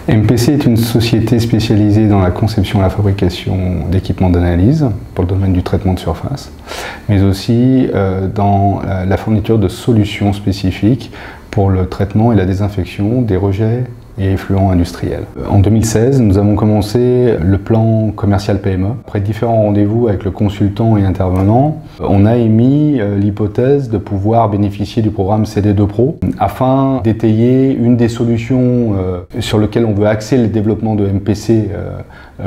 MPC est une société spécialisée dans la conception et la fabrication d'équipements d'analyse pour le domaine du traitement de surface, mais aussi dans la fourniture de solutions spécifiques pour le traitement et la désinfection des rejets et effluents industriels. En 2016, nous avons commencé le plan commercial PME. Après différents rendez-vous avec le consultant et intervenant, on a émis l'hypothèse de pouvoir bénéficier du programme CD2 Pro afin d'étayer une des solutions sur lesquelles on veut axer le développement de MPC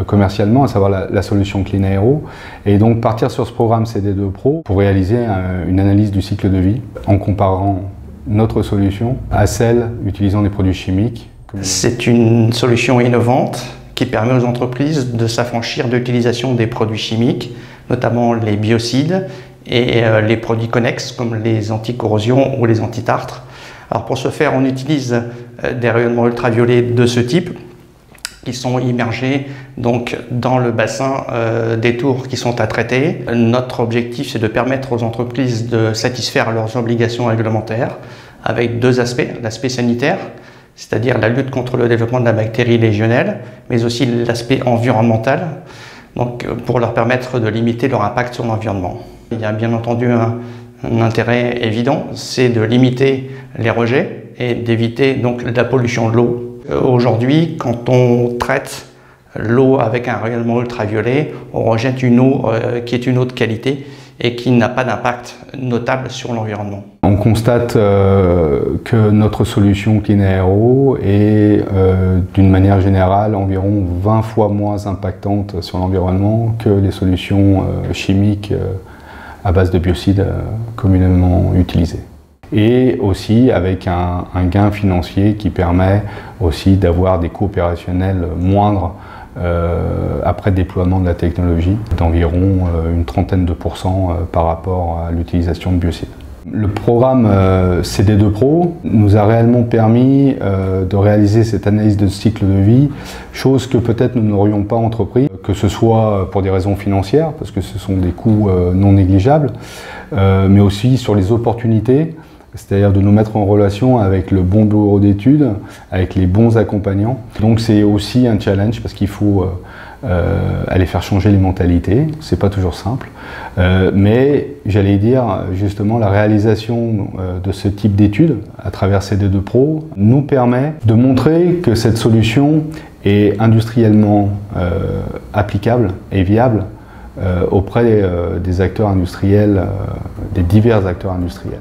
commercialement, à savoir la solution Clean Aero, et donc partir sur ce programme CD2 Pro pour réaliser une analyse du cycle de vie en comparant notre solution à celle utilisant des produits chimiques. C'est une solution innovante qui permet aux entreprises de s'affranchir de l'utilisation des produits chimiques, notamment les biocides et les produits connexes comme les anti-corrosion ou les anti-tartre. Alors pour ce faire, on utilise des rayonnements ultraviolets de ce type qui sont immergés donc dans le bassin des tours qui sont à traiter. Notre objectif, c'est de permettre aux entreprises de satisfaire leurs obligations réglementaires avec deux aspects. L'aspect sanitaire, c'est-à-dire la lutte contre le développement de la bactérie légionnelle, mais aussi l'aspect environnemental, donc pour leur permettre de limiter leur impact sur l'environnement. Il y a bien entendu un intérêt évident, c'est de limiter les rejets et d'éviter donc la pollution de l'eau. Aujourd'hui, quand on traite l'eau avec un rayonnement ultraviolet, on rejette une eau qui est une eau de qualité et qui n'a pas d'impact notable sur l'environnement. On constate que notre solution Clean Aero est d'une manière générale environ 20 fois moins impactante sur l'environnement que les solutions chimiques à base de biocides communément utilisées. Et aussi avec un gain financier qui permet aussi d'avoir des coûts opérationnels moindres après déploiement de la technologie, d'environ une trentaine de % par rapport à l'utilisation de biocides. Le programme CD2 Pro nous a réellement permis de réaliser cette analyse de cycle de vie, chose que peut-être nous n'aurions pas entrepris, que ce soit pour des raisons financières, parce que ce sont des coûts non négligeables, mais aussi sur les opportunités, c'est-à-dire de nous mettre en relation avec le bon bureau d'études, avec les bons accompagnants. Donc c'est aussi un challenge parce qu'il faut aller faire changer les mentalités, c'est pas toujours simple, mais j'allais dire justement la réalisation de ce type d'études à travers CD2 Pro nous permet de montrer que cette solution est industriellement applicable et viable auprès des acteurs industriels, des divers acteurs industriels.